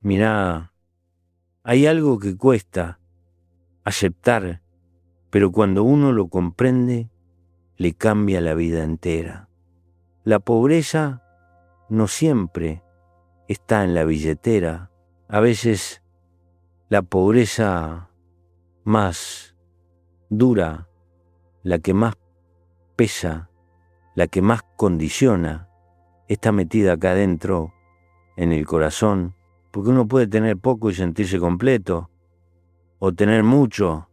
Mirá, hay algo que cuesta aceptar, pero cuando uno lo comprende, le cambia la vida entera. La pobreza no siempre está en la billetera. A veces la pobreza más dura, la que más pesa, la que más condiciona, está metida acá adentro, en el corazón, porque uno puede tener poco y sentirse completo, o tener mucho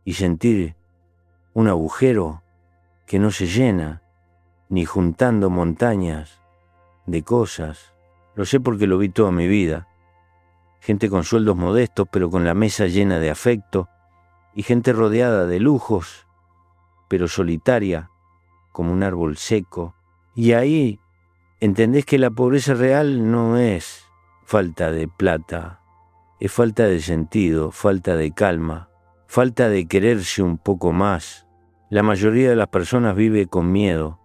y sentir un agujero que no se llena, ni juntando montañas de cosas. Lo sé porque lo vi toda mi vida. Gente con sueldos modestos, pero con la mesa llena de afecto, y gente rodeada de lujos, pero solitaria, como un árbol seco. Y ahí entendés que la pobreza real no es falta de plata, es falta de sentido, falta de calma, falta de quererse un poco más. La mayoría de las personas vive con miedo.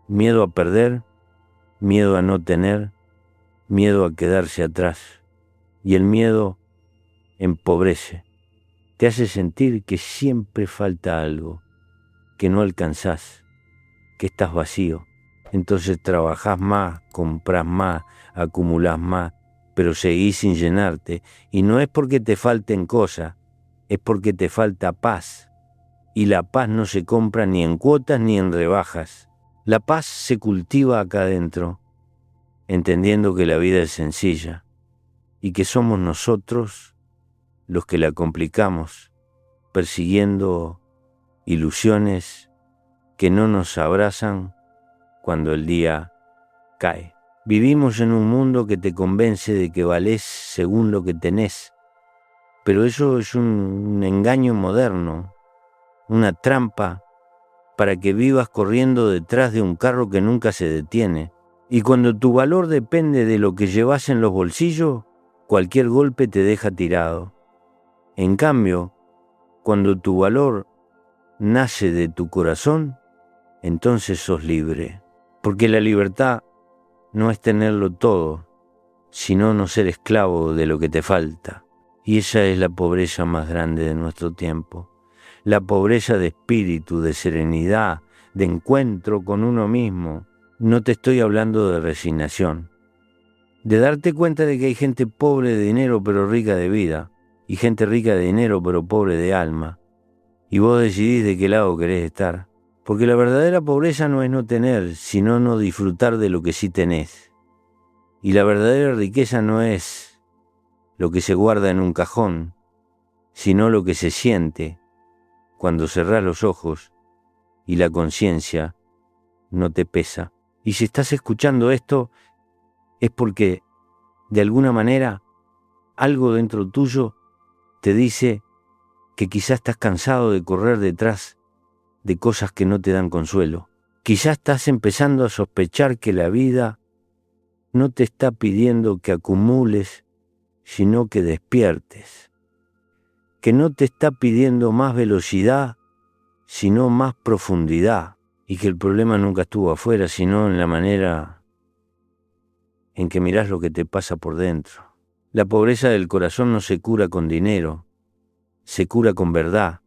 Miedo a perder, miedo a no tener, miedo a quedarse atrás. Y el miedo empobrece. Te hace sentir que siempre falta algo, que no alcanzás, que estás vacío. Entonces trabajás más, comprás más, acumulás más, pero seguís sin llenarte. Y no es porque te falten cosas, es porque te falta paz. Y la paz no se compra ni en cuotas ni en rebajas. La paz se cultiva acá adentro, entendiendo que la vida es sencilla y que somos nosotros los que la complicamos, persiguiendo ilusiones que no nos abrazan cuando el día cae. Vivimos en un mundo que te convence de que valés según lo que tenés, pero eso es un engaño moderno, una trampa para que vivas corriendo detrás de un carro que nunca se detiene. Y cuando tu valor depende de lo que llevas en los bolsillos, cualquier golpe te deja tirado. En cambio, cuando tu valor nace de tu corazón, entonces sos libre. Porque la libertad no es tenerlo todo, sino no ser esclavo de lo que te falta. Y esa es la pobreza más grande de nuestro tiempo. La pobreza de espíritu, de serenidad, de encuentro con uno mismo. No te estoy hablando de resignación. De darte cuenta de que hay gente pobre de dinero pero rica de vida, y gente rica de dinero pero pobre de alma. Y vos decidís de qué lado querés estar. Porque la verdadera pobreza no es no tener, sino no disfrutar de lo que sí tenés. Y la verdadera riqueza no es lo que se guarda en un cajón, sino lo que se siente cuando cerrás los ojos y la conciencia no te pesa. Y si estás escuchando esto, es porque, de alguna manera, algo dentro tuyo te dice que quizás estás cansado de correr detrás de cosas que no te dan consuelo. Quizás estás empezando a sospechar que la vida no te está pidiendo que acumules, sino que despiertes. Que no te está pidiendo más velocidad, sino más profundidad. Y que el problema nunca estuvo afuera, sino en la manera en que mirás lo que te pasa por dentro. La pobreza del corazón no se cura con dinero, se cura con verdad,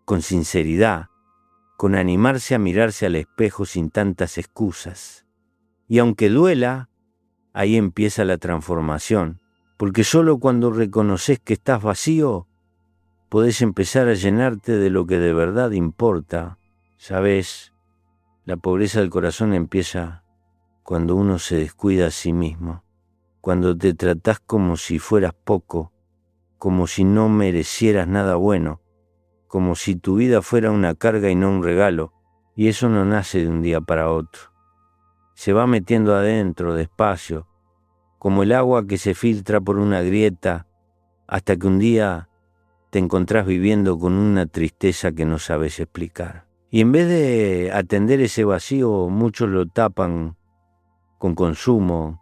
con sinceridad, con animarse a mirarse al espejo sin tantas excusas. Y aunque duela, ahí empieza la transformación, porque solo cuando reconoces que estás vacío, podés empezar a llenarte de lo que de verdad importa. ¿Sabes? La pobreza del corazón empieza cuando uno se descuida a sí mismo, cuando te tratás como si fueras poco, como si no merecieras nada bueno, como si tu vida fuera una carga y no un regalo, y eso no nace de un día para otro. Se va metiendo adentro despacio, como el agua que se filtra por una grieta, hasta que un día te encontrás viviendo con una tristeza que no sabes explicar. Y en vez de atender ese vacío, muchos lo tapan con consumo,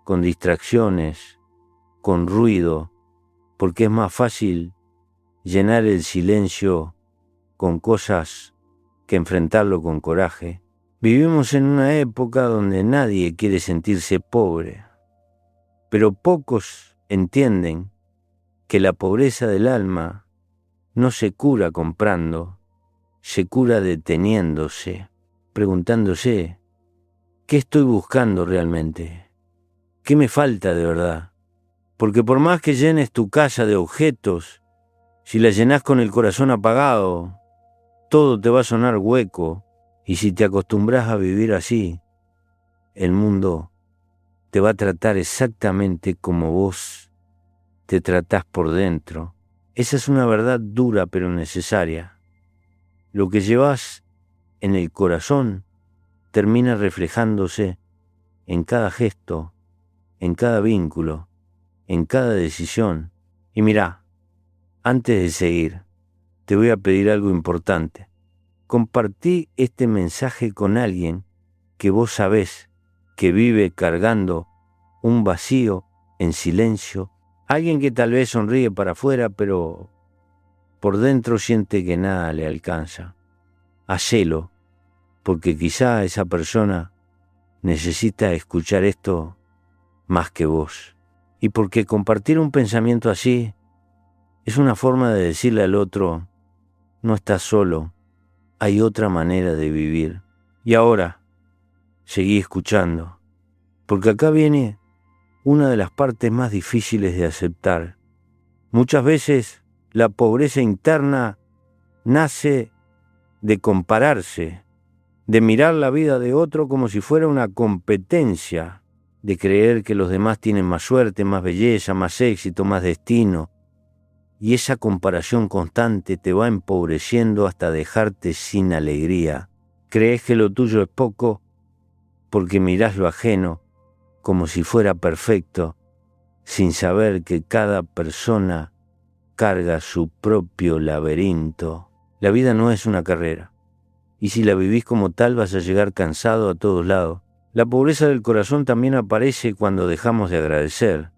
con distracciones, con ruido, porque es más fácil llenar el silencio con cosas que enfrentarlo con coraje. Vivimos en una época donde nadie quiere sentirse pobre. pero pocos entienden que la pobreza del alma no se cura comprando, se cura deteniéndose, preguntándose, ¿qué estoy buscando realmente? ¿Qué me falta de verdad? Porque por más que llenes tu casa de objetos, si la llenás con el corazón apagado, todo te va a sonar hueco, y si te acostumbras a vivir así, el mundo te va a tratar exactamente como vos te tratás por dentro. Esa es una verdad dura pero necesaria. Lo que llevas en el corazón termina reflejándose en cada gesto, en cada vínculo, en cada decisión. Y mirá, antes de seguir, te voy a pedir algo importante. Compartí este mensaje con alguien que vos sabés que vive cargando un vacío en silencio, alguien que tal vez sonríe para afuera, pero por dentro siente que nada le alcanza. Hacelo, porque quizá esa persona necesita escuchar esto más que vos. Y porque compartir un pensamiento así es una forma de decirle al otro, no estás solo, hay otra manera de vivir. Y ahora, seguí escuchando, porque acá viene una de las partes más difíciles de aceptar. Muchas veces la pobreza interna nace de compararse, de mirar la vida de otro como si fuera una competencia, de creer que los demás tienen más suerte, más belleza, más éxito, más destino. Y esa comparación constante te va empobreciendo hasta dejarte sin alegría. Crees que lo tuyo es poco porque mirás lo ajeno como si fuera perfecto, sin saber que cada persona carga su propio laberinto. La vida no es una carrera, y si la vivís como tal vas a llegar cansado a todos lados. La pobreza del corazón también aparece cuando dejamos de agradecer.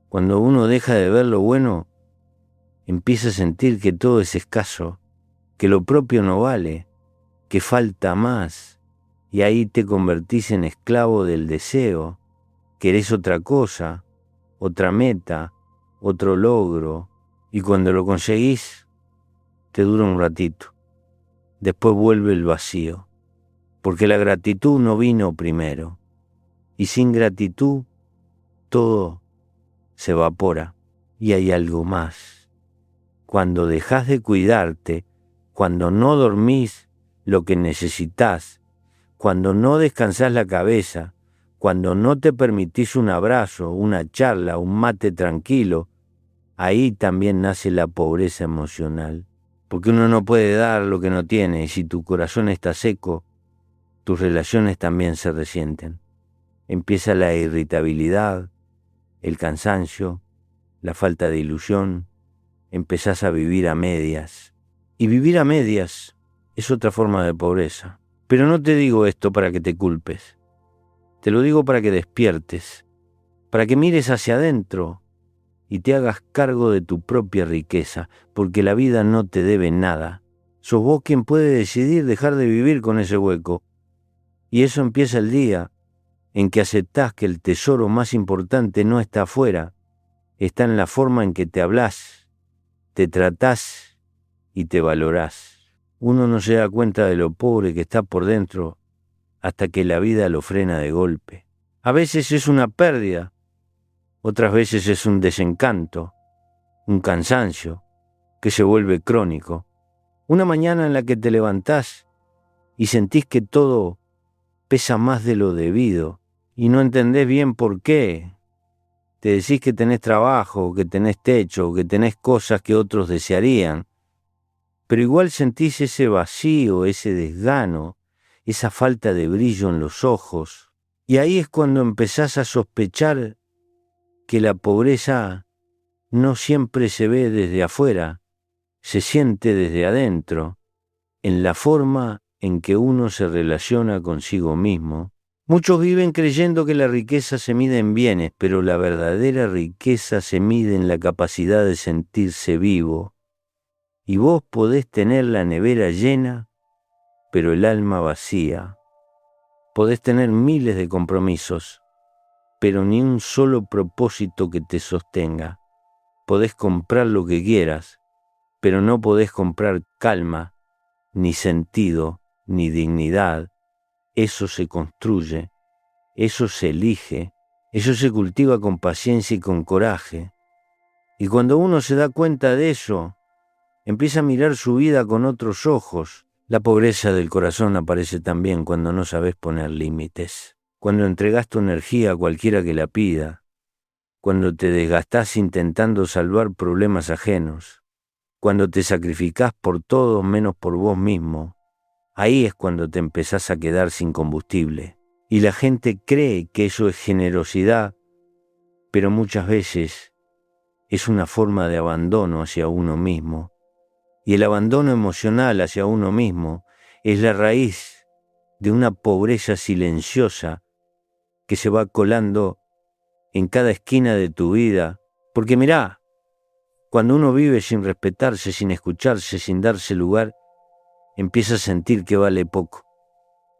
Cuando uno deja de ver lo bueno, empieza a sentir que todo es escaso, que lo propio no vale, que falta más, y ahí te convertís en esclavo del deseo. Querés otra cosa, otra meta, otro logro, y cuando lo conseguís, te dura un ratito. Después vuelve el vacío, porque la gratitud no vino primero, y sin gratitud todo se evapora, y hay algo más. Cuando dejás de cuidarte, cuando no dormís lo que necesitás, cuando no descansás la cabeza, cuando no te permitís un abrazo, una charla, un mate tranquilo, ahí también nace la pobreza emocional. Porque uno no puede dar lo que no tiene, y si tu corazón está seco, tus relaciones también se resienten. Empieza la irritabilidad, el cansancio, la falta de ilusión, empezás a vivir a medias. Y vivir a medias es otra forma de pobreza. Pero no te digo esto para que te culpes. Te lo digo para que despiertes, para que mires hacia adentro y te hagas cargo de tu propia riqueza, porque la vida no te debe nada. Sos vos quien puede decidir dejar de vivir con ese hueco. Y eso empieza el día en que aceptás que el tesoro más importante no está afuera, está en la forma en que te hablás, te tratás y te valorás. Uno no se da cuenta de lo pobre que está por dentro hasta que la vida lo frena de golpe. A veces es una pérdida, otras veces es un desencanto, un cansancio que se vuelve crónico. Una mañana en la que te levantás y sentís que todo pesa más de lo debido y no entendés bien por qué. Te decís que tenés trabajo, que tenés techo, que tenés cosas que otros desearían, pero igual sentís ese vacío, ese desgano, esa falta de brillo en los ojos. Y ahí es cuando empezás a sospechar que la pobreza no siempre se ve desde afuera, se siente desde adentro, en la forma en que uno se relaciona consigo mismo. Muchos viven creyendo que la riqueza se mide en bienes, pero la verdadera riqueza se mide en la capacidad de sentirse vivo. Y vos podés tener la nevera llena, pero el alma vacía. Podés tener miles de compromisos, pero ni un solo propósito que te sostenga. Podés comprar lo que quieras, pero no podés comprar calma, ni sentido, ni dignidad. Eso se construye, eso se elige, eso se cultiva con paciencia y con coraje. Y cuando uno se da cuenta de eso, empieza a mirar su vida con otros ojos. La pobreza del corazón aparece también cuando no sabes poner límites, cuando entregás tu energía a cualquiera que la pida, cuando te desgastás intentando salvar problemas ajenos, cuando te sacrificás por todos menos por vos mismo. Ahí es cuando te empezás a quedar sin combustible. Y la gente cree que eso es generosidad, pero muchas veces es una forma de abandono hacia uno mismo. Y el abandono emocional hacia uno mismo es la raíz de una pobreza silenciosa que se va colando en cada esquina de tu vida. Porque mirá, cuando uno vive sin respetarse, sin escucharse, sin darse lugar, empieza a sentir que vale poco.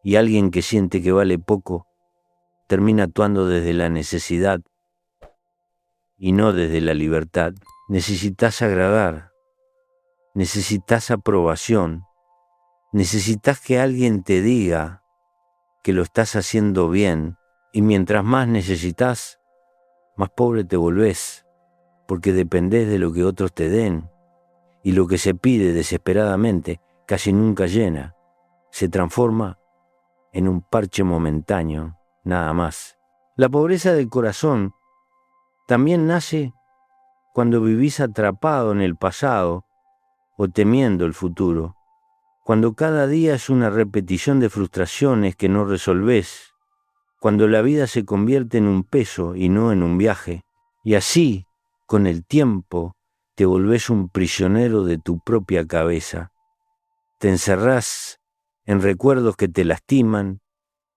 Y alguien que siente que vale poco termina actuando desde la necesidad y no desde la libertad. Necesitas agradar, necesitas aprobación, necesitas que alguien te diga que lo estás haciendo bien, y mientras más necesitas, más pobre te volvés, porque dependés de lo que otros te den, y lo que se pide desesperadamente casi nunca llena, se transforma en un parche momentáneo, nada más. La pobreza del corazón también nace cuando vivís atrapado en el pasado o temiendo el futuro, cuando cada día es una repetición de frustraciones que no resolvés, cuando la vida se convierte en un peso y no en un viaje, y así, con el tiempo, te volvés un prisionero de tu propia cabeza. Te encerrás en recuerdos que te lastiman,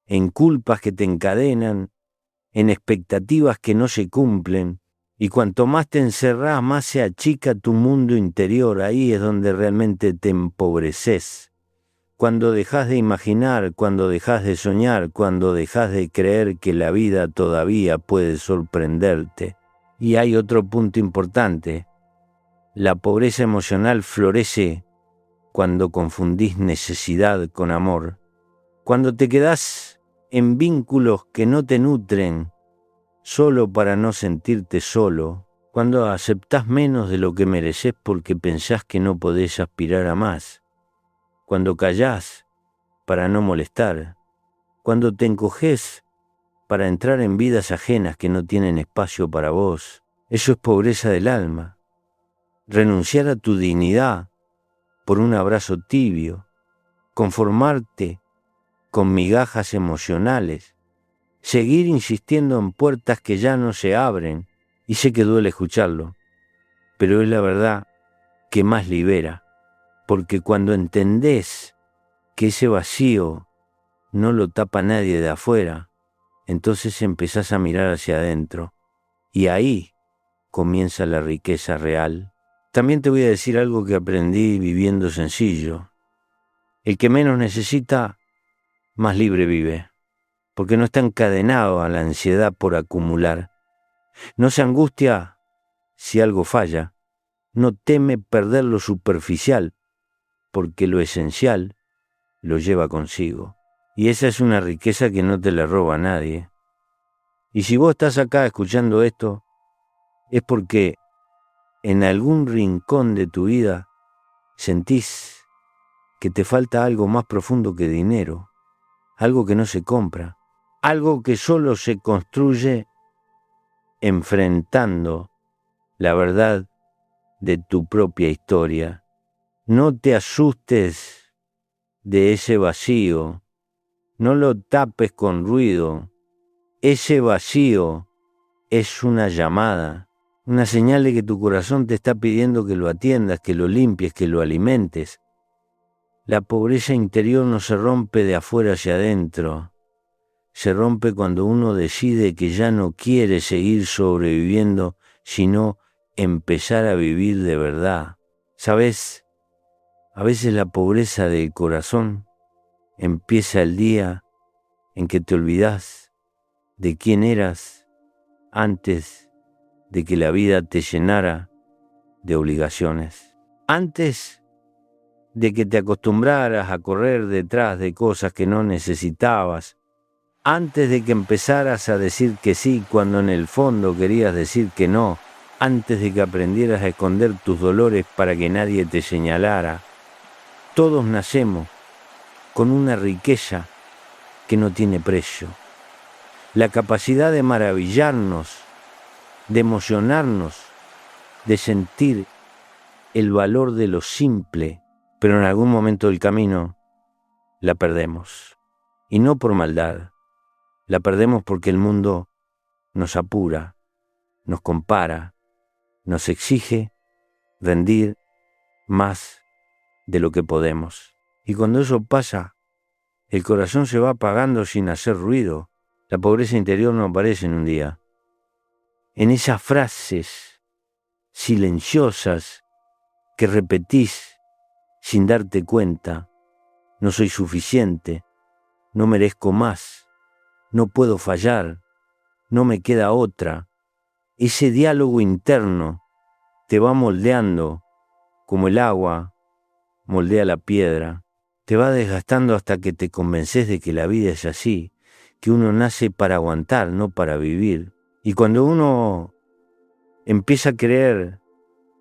en culpas que te encadenan, en expectativas que no se cumplen, y cuanto más te encerrás, más se achica tu mundo interior. Ahí es donde realmente te empobreces. Cuando dejás de imaginar, cuando dejás de soñar, cuando dejás de creer que la vida todavía puede sorprenderte. Y hay otro punto importante. La pobreza emocional florece cuando confundís necesidad con amor. Cuando te quedás en vínculos que no te nutren, solo para no sentirte solo, cuando aceptás menos de lo que mereces porque pensás que no podés aspirar a más, cuando callás para no molestar, cuando te encogés para entrar en vidas ajenas que no tienen espacio para vos. Eso es pobreza del alma. Renunciar a tu dignidad por un abrazo tibio, conformarte con migajas emocionales, seguir insistiendo en puertas que ya no se abren, y sé que duele escucharlo, pero es la verdad que más libera, porque cuando entendés que ese vacío no lo tapa nadie de afuera, entonces empezás a mirar hacia adentro, y ahí comienza la riqueza real. También te voy a decir algo que aprendí viviendo sencillo. El que menos necesita, más libre vive, porque no está encadenado a la ansiedad por acumular. No se angustia si algo falla, no teme perder lo superficial, porque lo esencial lo lleva consigo. Y esa es una riqueza que no te la roba nadie. Y si vos estás acá escuchando esto, es porque en algún rincón de tu vida sentís que te falta algo más profundo que dinero, algo que no se compra, algo que solo se construye enfrentando la verdad de tu propia historia. No te asustes de ese vacío, no lo tapes con ruido. Ese vacío es una llamada, una señal de que tu corazón te está pidiendo que lo atiendas, que lo limpies, que lo alimentes. La pobreza interior no se rompe de afuera hacia adentro. Se rompe cuando uno decide que ya no quiere seguir sobreviviendo, sino empezar a vivir de verdad. ¿Sabes? A veces la pobreza del corazón empieza el día en que te olvidás de quién eras antes de que la vida te llenara de obligaciones, antes de que te acostumbraras a correr detrás de cosas que no necesitabas, antes de que empezaras a decir que sí cuando en el fondo querías decir que no, antes de que aprendieras a esconder tus dolores para que nadie te señalara. Todos nacemos con una riqueza que no tiene precio. La capacidad de maravillarnos, de emocionarnos, de sentir el valor de lo simple, pero en algún momento del camino la perdemos. Y no por maldad, la perdemos porque el mundo nos apura, nos compara, nos exige rendir más de lo que podemos. Y cuando eso pasa, el corazón se va apagando sin hacer ruido. La pobreza interior no aparece en un día. En esas frases silenciosas que repetís sin darte cuenta: no soy suficiente, no merezco más, no puedo fallar, no me queda otra. Ese diálogo interno te va moldeando como el agua moldea la piedra, te va desgastando hasta que te convences de que la vida es así, que uno nace para aguantar, no para vivir. Y cuando uno empieza a creer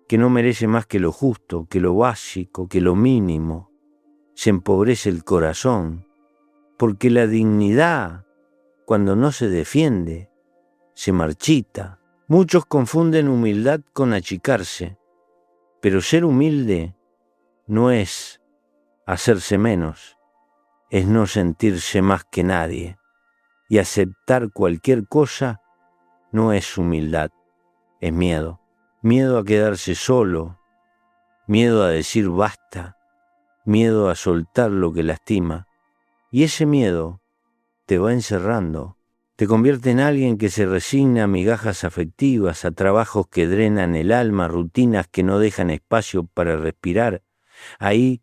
que no merece más que lo justo, que lo básico, que lo mínimo, se empobrece el corazón, porque la dignidad, cuando no se defiende, se marchita. Muchos confunden humildad con achicarse, pero ser humilde no es hacerse menos, es no sentirse más que nadie. Y aceptar cualquier cosa no es humildad, es miedo. Miedo a quedarse solo, miedo a decir basta, miedo a soltar lo que lastima. Y ese miedo te va encerrando, te convierte en alguien que se resigna a migajas afectivas, a trabajos que drenan el alma, rutinas que no dejan espacio para respirar. Ahí,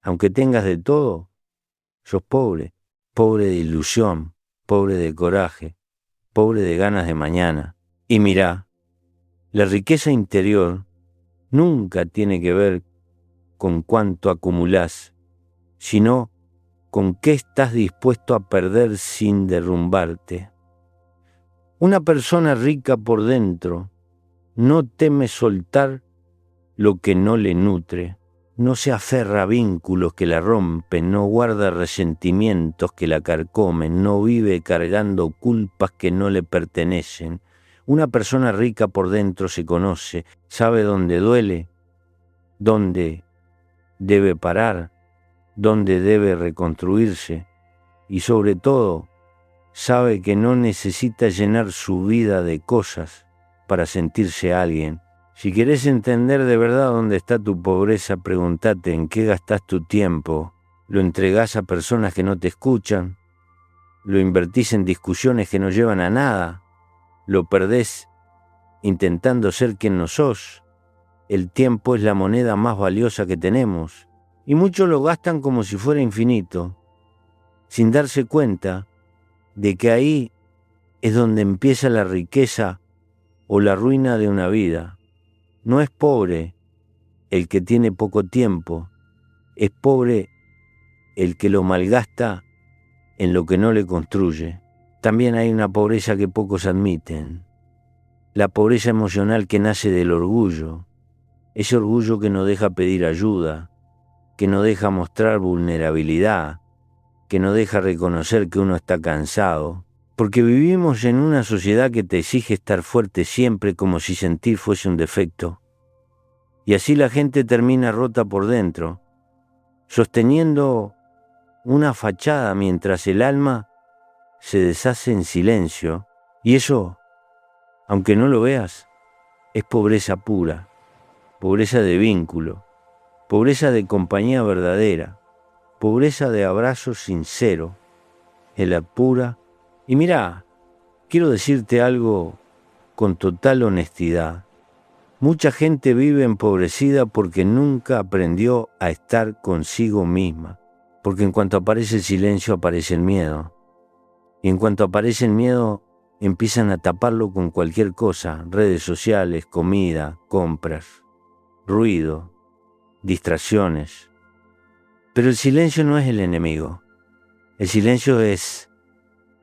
aunque tengas de todo, sos pobre, pobre de ilusión, pobre de coraje, pobre de ganas de mañana. Y mirá, la riqueza interior nunca tiene que ver con cuánto acumulás, sino con qué estás dispuesto a perder sin derrumbarte. Una persona rica por dentro no teme soltar lo que no le nutre, no se aferra a vínculos que la rompen, no guarda resentimientos que la carcomen, no vive cargando culpas que no le pertenecen. Una persona rica por dentro se conoce, sabe dónde duele, dónde debe parar, dónde debe reconstruirse y sobre todo sabe que no necesita llenar su vida de cosas para sentirse alguien. Si querés entender de verdad dónde está tu pobreza, pregúntate en qué gastás tu tiempo. ¿Lo entregás a personas que no te escuchan? ¿Lo invertís en discusiones que no llevan a nada? ¿Lo perdés intentando ser quien no sos? El tiempo es la moneda más valiosa que tenemos, y muchos lo gastan como si fuera infinito, sin darse cuenta de que ahí es donde empieza la riqueza o la ruina de una vida. No es pobre el que tiene poco tiempo, es pobre el que lo malgasta en lo que no le construye. También hay una pobreza que pocos admiten, la pobreza emocional que nace del orgullo, ese orgullo que no deja pedir ayuda, que no deja mostrar vulnerabilidad, que no deja reconocer que uno está cansado, porque vivimos en una sociedad que te exige estar fuerte siempre como si sentir fuese un defecto. Y así la gente termina rota por dentro, sosteniendo una fachada mientras el alma se deshace en silencio. Y eso, aunque no lo veas, es pobreza pura, pobreza de vínculo, pobreza de compañía verdadera, pobreza de abrazo sincero, es la pura. Y mirá, quiero decirte algo con total honestidad. Mucha gente vive empobrecida porque nunca aprendió a estar consigo misma, porque en cuanto aparece el silencio aparece el miedo, y en cuanto aparece el miedo empiezan a taparlo con cualquier cosa: redes sociales, comida, compras, ruido, distracciones. Pero el silencio no es el enemigo. El silencio es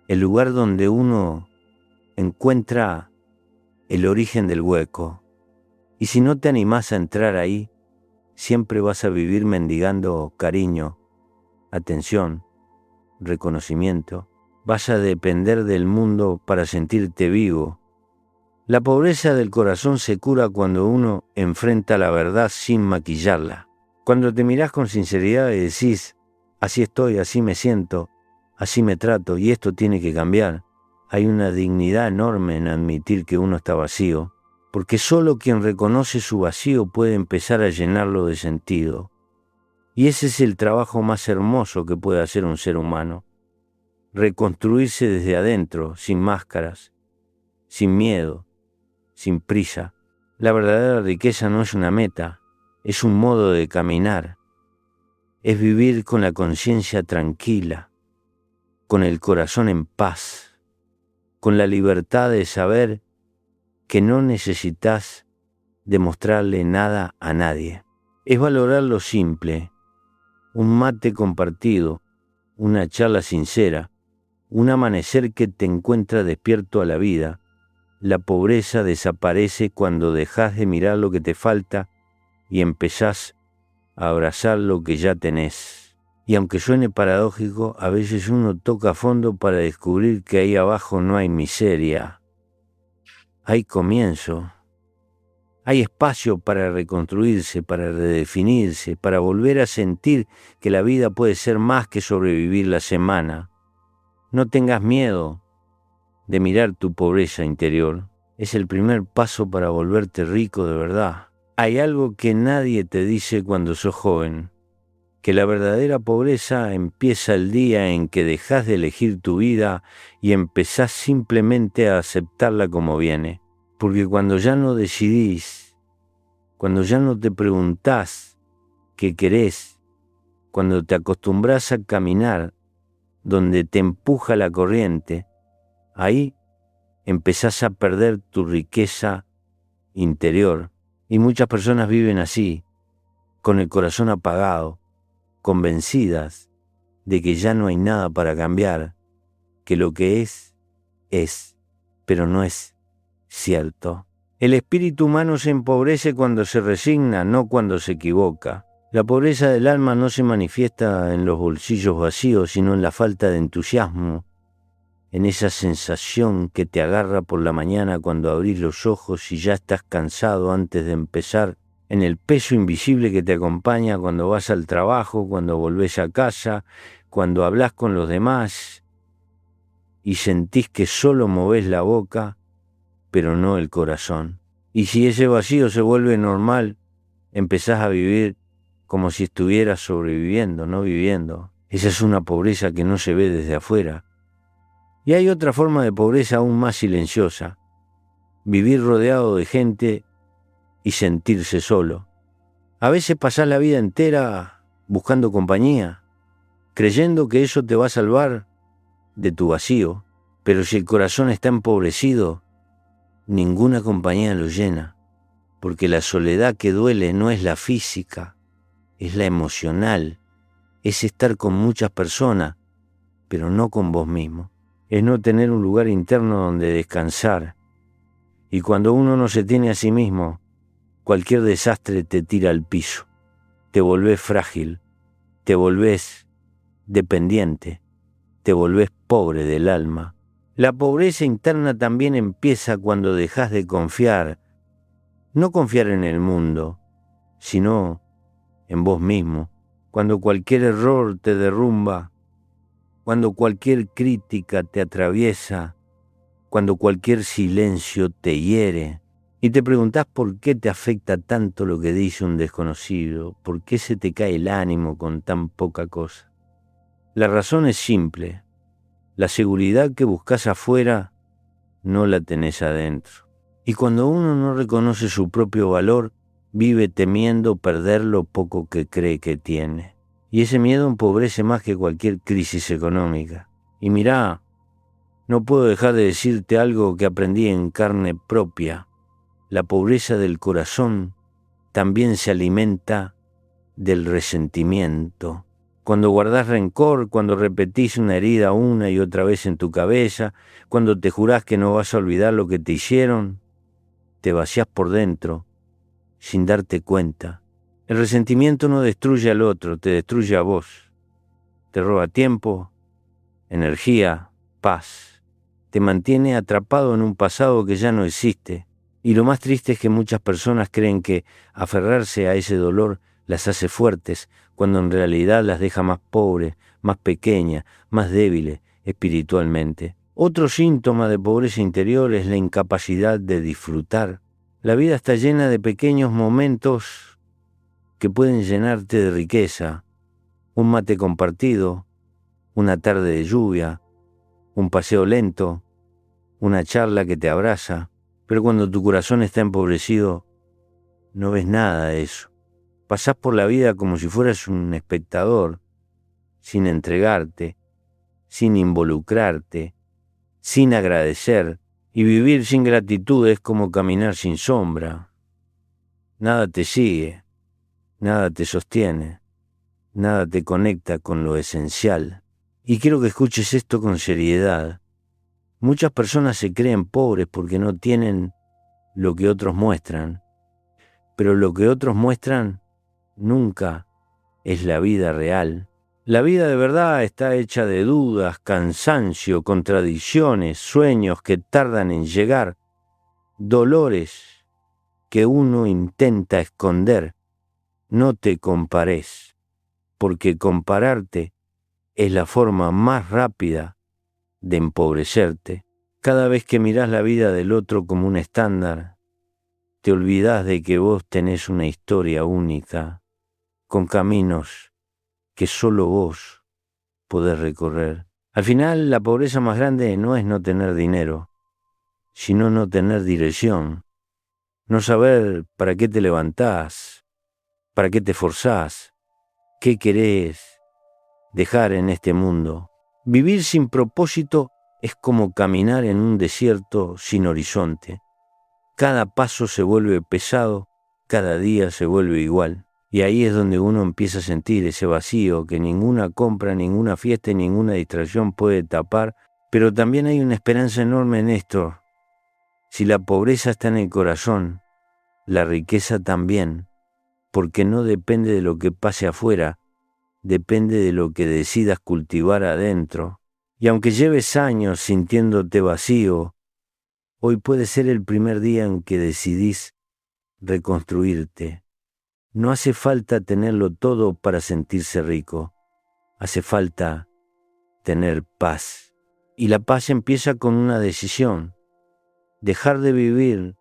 el lugar donde uno encuentra el origen del hueco. Y si no te animás a entrar ahí, siempre vas a vivir mendigando cariño, atención, reconocimiento. Vas a depender del mundo para sentirte vivo. La pobreza del corazón se cura cuando uno enfrenta la verdad sin maquillarla. Cuando te mirás con sinceridad y decís: así estoy, así me siento, así me trato y esto tiene que cambiar. Hay una dignidad enorme en admitir que uno está vacío, porque solo quien reconoce su vacío puede empezar a llenarlo de sentido. Y ese es el trabajo más hermoso que puede hacer un ser humano: reconstruirse desde adentro, sin máscaras, sin miedo, sin prisa. La verdadera riqueza no es una meta, es un modo de caminar. Es vivir con la conciencia tranquila, con el corazón en paz, con la libertad de saber que no necesitas demostrarle nada a nadie. Es valorar lo simple: un mate compartido, una charla sincera, un amanecer que te encuentra despierto a la vida. La pobreza desaparece cuando dejas de mirar lo que te falta y empezás a abrazar lo que ya tenés. Y aunque suene paradójico, a veces uno toca a fondo para descubrir que ahí abajo no hay miseria. Hay comienzo. Hay espacio para reconstruirse, para redefinirse, para volver a sentir que la vida puede ser más que sobrevivir la semana. No tengas miedo de mirar tu pobreza interior. Es el primer paso para volverte rico de verdad. Hay algo que nadie te dice cuando sos joven: que la verdadera pobreza empieza el día en que dejás de elegir tu vida y empezás simplemente a aceptarla como viene. Porque cuando ya no decidís, cuando ya no te preguntás qué querés, cuando te acostumbrás a caminar donde te empuja la corriente, ahí empezás a perder tu riqueza interior. Y muchas personas viven así, con el corazón apagado, convencidas de que ya no hay nada para cambiar, que lo que es, pero no es cierto. El espíritu humano se empobrece cuando se resigna, no cuando se equivoca. La pobreza del alma no se manifiesta en los bolsillos vacíos, sino en la falta de entusiasmo, en esa sensación que te agarra por la mañana cuando abrís los ojos y ya estás cansado antes de empezar, en el peso invisible que te acompaña cuando vas al trabajo, cuando volvés a casa, cuando hablas con los demás y sentís que solo movés la boca, pero no el corazón. Y si ese vacío se vuelve normal, empezás a vivir como si estuvieras sobreviviendo, no viviendo. Esa es una pobreza que no se ve desde afuera. Y hay otra forma de pobreza aún más silenciosa: vivir rodeado de gente y sentirse solo. A veces pasás la vida entera buscando compañía, creyendo que eso te va a salvar de tu vacío, pero si el corazón está empobrecido, ninguna compañía lo llena, porque la soledad que duele no es la física, es la emocional, es estar con muchas personas, pero no con vos mismo. Es no tener un lugar interno donde descansar. Y cuando uno no se tiene a sí mismo, cualquier desastre te tira al piso. Te volvés frágil, te volvés dependiente, te volvés pobre del alma. La pobreza interna también empieza cuando dejas de confiar, no confiar en el mundo, sino en vos mismo. Cuando cualquier error te derrumba, cuando cualquier crítica te atraviesa, cuando cualquier silencio te hiere, y te preguntás por qué te afecta tanto lo que dice un desconocido, por qué se te cae el ánimo con tan poca cosa. La razón es simple: la seguridad que buscas afuera no la tenés adentro. Y cuando uno no reconoce su propio valor, vive temiendo perder lo poco que cree que tiene. Y ese miedo empobrece más que cualquier crisis económica. Y mirá, no puedo dejar de decirte algo que aprendí en carne propia. La pobreza del corazón también se alimenta del resentimiento. Cuando guardás rencor, cuando repetís una herida una y otra vez en tu cabeza, cuando te jurás que no vas a olvidar lo que te hicieron, te vacías por dentro sin darte cuenta. El resentimiento no destruye al otro, te destruye a vos. Te roba tiempo, energía, paz. Te mantiene atrapado en un pasado que ya no existe. Y lo más triste es que muchas personas creen que aferrarse a ese dolor las hace fuertes, cuando en realidad las deja más pobres, más pequeñas, más débiles espiritualmente. Otro síntoma de pobreza interior es la incapacidad de disfrutar. La vida está llena de pequeños momentos que pueden llenarte de riqueza. Un mate compartido, una tarde de lluvia, un paseo lento, una charla que te abraza. Pero cuando tu corazón está empobrecido, no ves nada de eso. Pasás por la vida como si fueras un espectador, sin entregarte, sin involucrarte, sin agradecer. Y vivir sin gratitud es como caminar sin sombra. Nada te sigue, nada te sostiene, nada te conecta con lo esencial. Y quiero que escuches esto con seriedad. Muchas personas se creen pobres porque no tienen lo que otros muestran, pero lo que otros muestran nunca es la vida real. La vida de verdad está hecha de dudas, cansancio, contradicciones, sueños que tardan en llegar, dolores que uno intenta esconder. No te compares, porque compararte es la forma más rápida de empobrecerte. Cada vez que mirás la vida del otro como un estándar, te olvidás de que vos tenés una historia única, con caminos que solo vos podés recorrer. Al final, la pobreza más grande no es no tener dinero, sino no tener dirección, no saber para qué te levantás, para qué te esforzás, qué querés dejar en este mundo. Vivir sin propósito es como caminar en un desierto sin horizonte. Cada paso se vuelve pesado, cada día se vuelve igual. Y ahí es donde uno empieza a sentir ese vacío que ninguna compra, ninguna fiesta y ninguna distracción puede tapar. Pero también hay una esperanza enorme en esto. Si la pobreza está en el corazón, la riqueza también, porque no depende de lo que pase afuera, depende de lo que decidas cultivar adentro. Y aunque lleves años sintiéndote vacío, hoy puede ser el primer día en que decidís reconstruirte. No hace falta tenerlo todo para sentirse rico. Hace falta tener paz. Y la paz empieza con una decisión. Dejar de vivir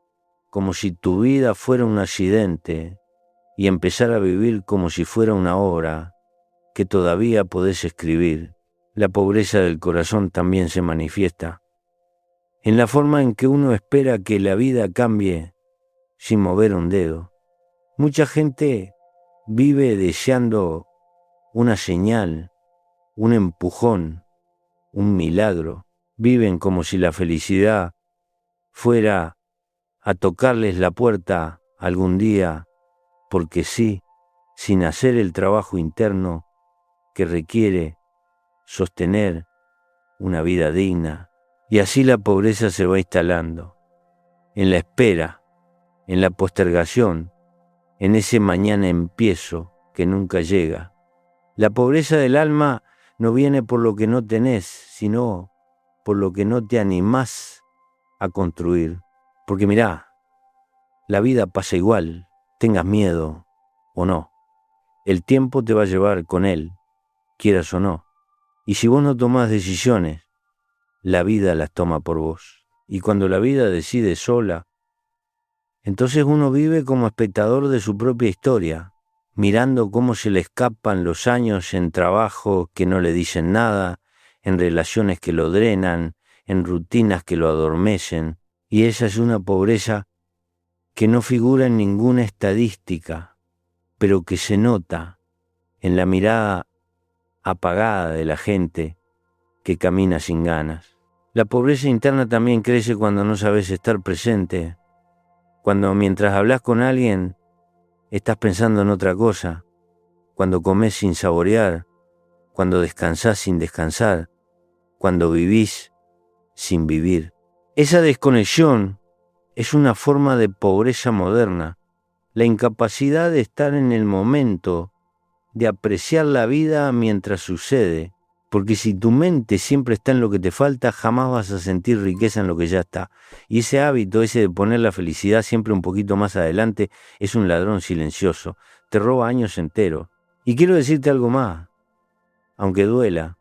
como si tu vida fuera un accidente y empezar a vivir como si fuera una obra que todavía podés escribir. La pobreza del corazón también se manifiesta en la forma en que uno espera que la vida cambie sin mover un dedo. Mucha gente vive deseando una señal, un empujón, un milagro. Viven como si la felicidad fuera a tocarles la puerta algún día, porque sí, sin hacer el trabajo interno que requiere sostener una vida digna. Y así la pobreza se va instalando, en la espera, en la postergación, en ese mañana empiezo que nunca llega. La pobreza del alma no viene por lo que no tenés, sino por lo que no te animás a construir. Porque mirá, la vida pasa igual, tengas miedo o no. El tiempo te va a llevar con él, quieras o no. Y si vos no tomás decisiones, la vida las toma por vos. Y cuando la vida decide sola, entonces uno vive como espectador de su propia historia, mirando cómo se le escapan los años en trabajos que no le dicen nada, en relaciones que lo drenan, en rutinas que lo adormecen. Y esa es una pobreza que no figura en ninguna estadística, pero que se nota en la mirada apagada de la gente que camina sin ganas. La pobreza interna también crece cuando no sabes estar presente, cuando mientras hablas con alguien estás pensando en otra cosa, cuando comes sin saborear, cuando descansás sin descansar, cuando vivís sin vivir. Esa desconexión es una forma de pobreza moderna, la incapacidad de estar en el momento, de apreciar la vida mientras sucede, porque si tu mente siempre está en lo que te falta, jamás vas a sentir riqueza en lo que ya está. Y ese hábito, ese de poner la felicidad siempre un poquito más adelante, es un ladrón silencioso, te roba años enteros. Y quiero decirte algo más, aunque duela,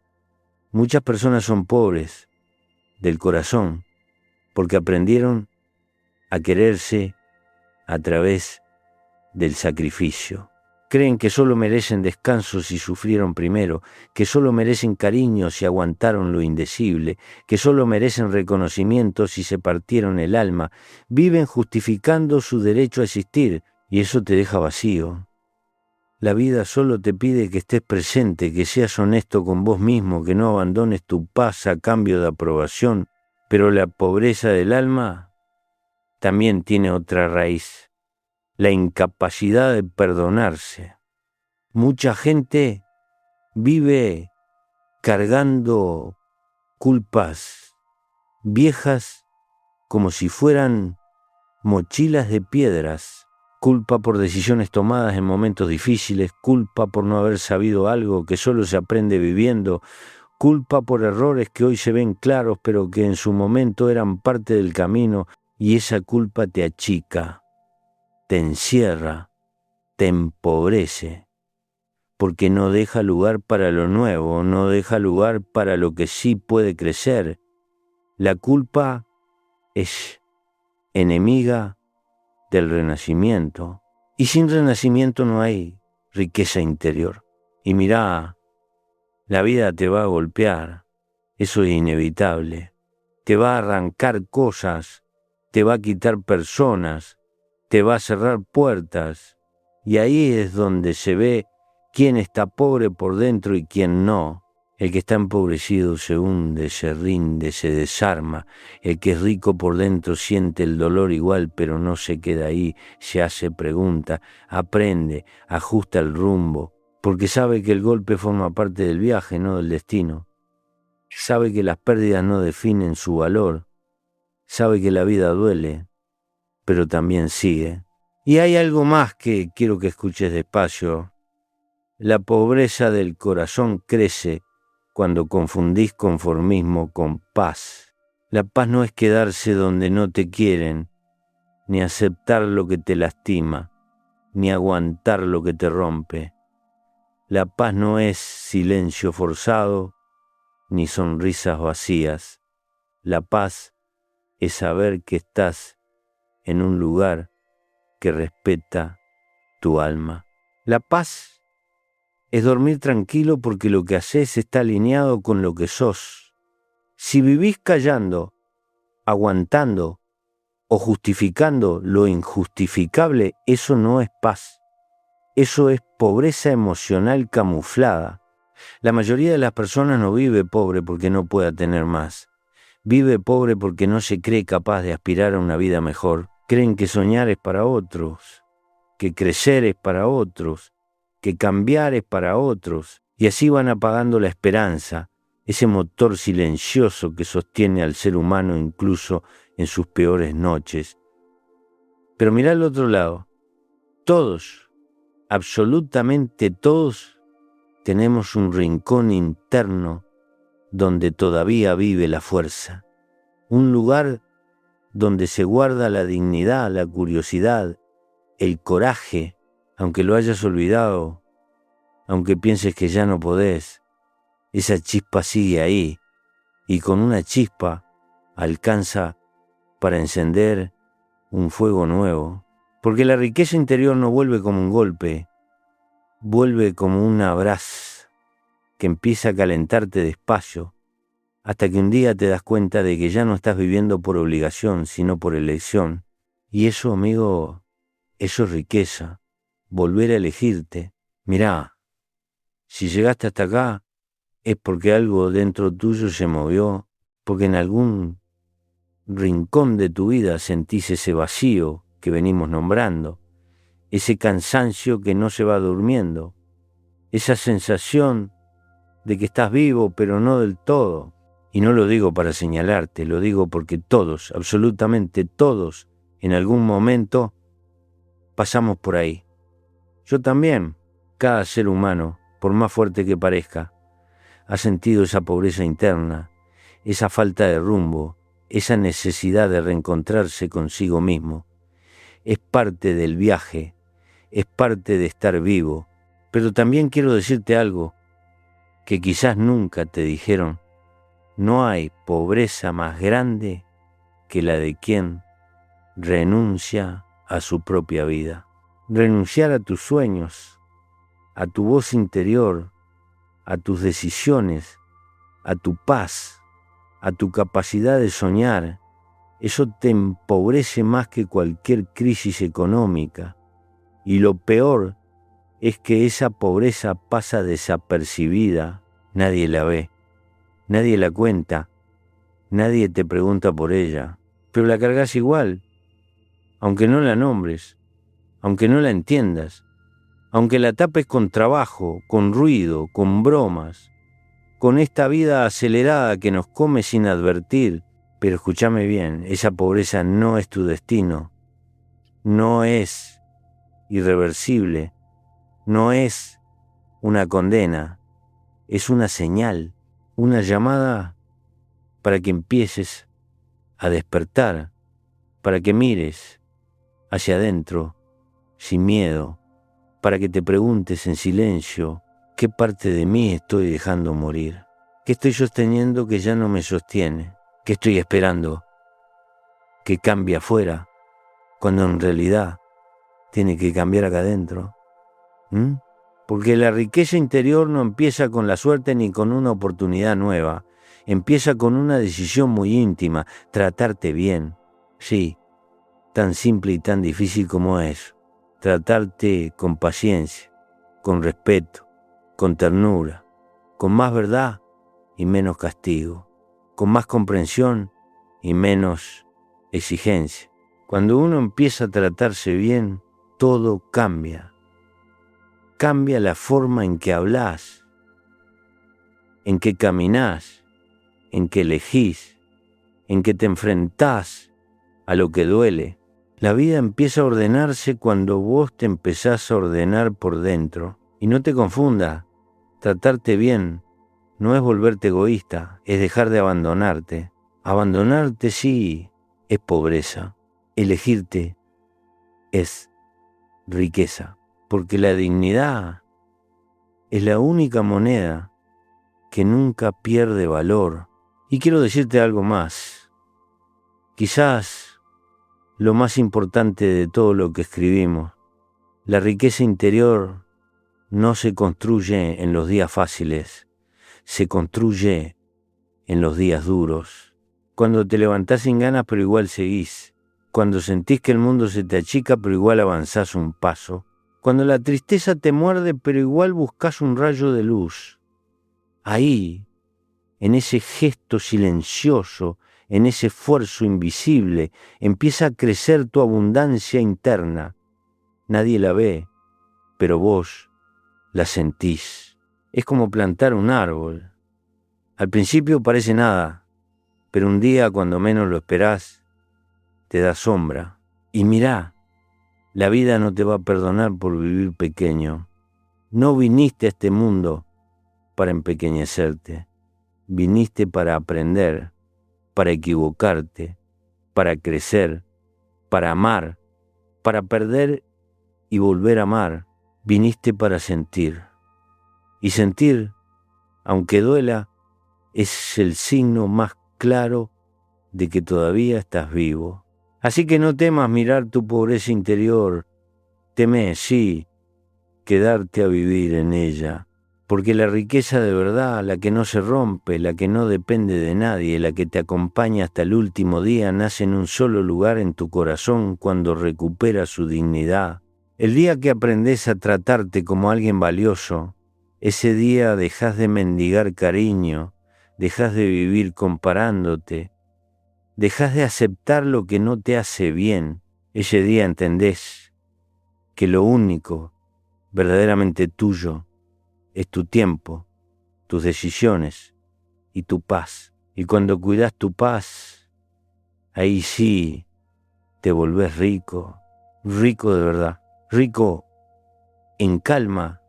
muchas personas son pobres del corazón, porque aprendieron a quererse a través del sacrificio. Creen que solo merecen descanso si sufrieron primero, que solo merecen cariño si aguantaron lo indecible, que solo merecen reconocimiento si se partieron el alma. Viven justificando su derecho a existir y eso te deja vacío. La vida solo te pide que estés presente, que seas honesto con vos mismo, que no abandones tu paz a cambio de aprobación, pero la pobreza del alma también tiene otra raíz. La incapacidad de perdonarse. Mucha gente vive cargando culpas viejas como si fueran mochilas de piedras. Culpa por decisiones tomadas en momentos difíciles, culpa por no haber sabido algo que solo se aprende viviendo, culpa por errores que hoy se ven claros pero que en su momento eran parte del camino, y esa culpa te achica, te encierra, te empobrece, porque no deja lugar para lo nuevo, no deja lugar para lo que sí puede crecer. La culpa es enemiga del renacimiento, y sin renacimiento no hay riqueza interior. Y mirá, la vida te va a golpear, eso es inevitable, te va a arrancar cosas, te va a quitar personas, te va a cerrar puertas, y ahí es donde se ve quién está pobre por dentro y quién no. El que está empobrecido se hunde, se rinde, se desarma. El que es rico por dentro siente el dolor igual, pero no se queda ahí, se hace pregunta, aprende, ajusta el rumbo, porque sabe que el golpe forma parte del viaje, no del destino. Sabe que las pérdidas no definen su valor. Sabe que la vida duele, pero también sigue. Y hay algo más que quiero que escuches despacio. La pobreza del corazón crece cuando confundís conformismo con paz. La paz no es quedarse donde no te quieren, ni aceptar lo que te lastima, ni aguantar lo que te rompe. La paz no es silencio forzado, ni sonrisas vacías. La paz es saber que estás en un lugar que respeta tu alma. La paz es dormir tranquilo porque lo que haces está alineado con lo que sos. Si vivís callando, aguantando o justificando lo injustificable, eso no es paz. Eso es pobreza emocional camuflada. La mayoría de las personas no vive pobre porque no pueda tener más. Vive pobre porque no se cree capaz de aspirar a una vida mejor. Creen que soñar es para otros, que crecer es para otros, que cambiar es para otros, y así van apagando la esperanza, ese motor silencioso que sostiene al ser humano incluso en sus peores noches. Pero mirá al otro lado, todos, absolutamente todos, tenemos un rincón interno donde todavía vive la fuerza, un lugar donde se guarda la dignidad, la curiosidad, el coraje, aunque lo hayas olvidado, aunque pienses que ya no podés, esa chispa sigue ahí, y con una chispa alcanza para encender un fuego nuevo, porque la riqueza interior no vuelve como un golpe, vuelve como un abrazo que empieza a calentarte despacio, hasta que un día te das cuenta de que ya no estás viviendo por obligación, sino por elección, y eso, amigo, eso es riqueza, volver a elegirte. Mirá, si llegaste hasta acá, es porque algo dentro tuyo se movió porque en algún rincón de tu vida sentís ese vacío que venimos nombrando, ese cansancio que no se va durmiendo, esa sensación de que estás vivo pero no del todo. Y no lo digo para señalarte, lo digo porque todos, absolutamente todos, en algún momento pasamos por ahí. Yo también, cada ser humano, por más fuerte que parezca, ha sentido esa pobreza interna, esa falta de rumbo, esa necesidad de reencontrarse consigo mismo. Es parte del viaje, es parte de estar vivo. Pero también quiero decirte algo que quizás nunca te dijeron. No hay pobreza más grande que la de quien renuncia a su propia vida. Renunciar a tus sueños, a tu voz interior, a tus decisiones, a tu paz, a tu capacidad de soñar, eso te empobrece más que cualquier crisis económica. Y lo peor es que esa pobreza pasa desapercibida, nadie la ve, nadie la cuenta, nadie te pregunta por ella, pero la cargas igual, aunque no la nombres, aunque no la entiendas, aunque la tapes con trabajo, con ruido, con bromas, con esta vida acelerada que nos come sin advertir. Pero escúchame bien, esa pobreza no es tu destino, no es irreversible, no es una condena, es una señal, una llamada para que empieces a despertar, para que mires hacia adentro, sin miedo, para que te preguntes en silencio, ¿qué parte de mí estoy dejando morir? ¿Qué estoy sosteniendo que ya no me sostiene? ¿Qué estoy esperando que cambie afuera, cuando en realidad tiene que cambiar acá adentro? Porque la riqueza interior no empieza con la suerte ni con una oportunidad nueva. Empieza con una decisión muy íntima, tratarte bien. Sí, tan simple y tan difícil como es. Tratarte con paciencia, con respeto, con ternura, con más verdad y menos castigo, con más comprensión y menos exigencia. Cuando uno empieza a tratarse bien, todo cambia. Cambia la forma en que hablas, en que caminás, en que elegís, en que te enfrentás a lo que duele. La vida empieza a ordenarse cuando vos te empezás a ordenar por dentro. Y no te confundas, tratarte bien no es volverte egoísta, es dejar de abandonarte. Abandonarte sí es pobreza, elegirte es riqueza, porque la dignidad es la única moneda que nunca pierde valor. Y quiero decirte algo más, quizás lo más importante de todo lo que escribimos, la riqueza interior no se construye en los días fáciles, se construye en los días duros. Cuando te levantás sin ganas pero igual seguís, cuando sentís que el mundo se te achica pero igual avanzás un paso, cuando la tristeza te muerde pero igual buscas un rayo de luz. Ahí, en ese gesto silencioso, en ese esfuerzo invisible, empieza a crecer tu abundancia interna. Nadie la ve, pero vos la sentís. Es como plantar un árbol. Al principio parece nada, pero un día, cuando menos lo esperás, te da sombra. Y mirá, la vida no te va a perdonar por vivir pequeño. No viniste a este mundo para empequeñecerte. Viniste para aprender, para equivocarte, para crecer, para amar, para perder y volver a amar. Viniste para sentir. Y sentir, aunque duela, es el signo más claro de que todavía estás vivo. Así que no temas mirar tu pobreza interior. Teme, sí, quedarte a vivir en ella. Porque la riqueza de verdad, la que no se rompe, la que no depende de nadie, la que te acompaña hasta el último día, nace en un solo lugar en tu corazón cuando recupera su dignidad. El día que aprendes a tratarte como alguien valioso, ese día dejás de mendigar cariño, Dejás de vivir comparándote. Dejás de aceptar lo que no te hace bien. Ese día entendés que lo único verdaderamente tuyo es tu tiempo, tus decisiones y tu paz. Y cuando cuidás tu paz, ahí sí te volvés rico, rico de verdad, rico en calma,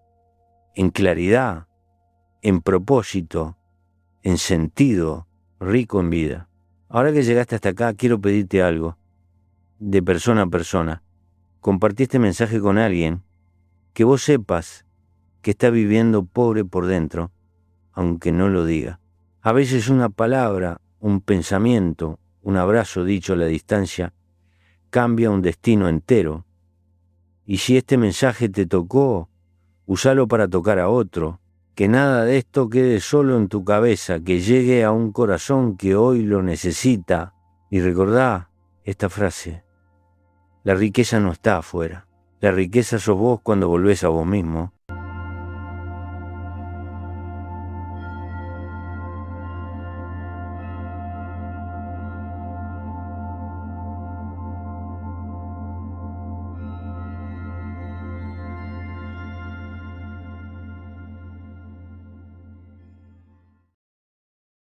en claridad, en propósito, en sentido, rico en vida. Ahora que llegaste hasta acá, quiero pedirte algo, de persona a persona. Compartí este mensaje con alguien que vos sepas que está viviendo pobre por dentro, aunque no lo diga. A veces una palabra, un pensamiento, un abrazo dicho a la distancia, cambia un destino entero. Y si este mensaje te tocó, usalo para tocar a otro. Que nada de esto quede solo en tu cabeza, que llegue a un corazón que hoy lo necesita. Y recordá esta frase: la riqueza no está afuera. La riqueza sos vos cuando volvés a vos mismo.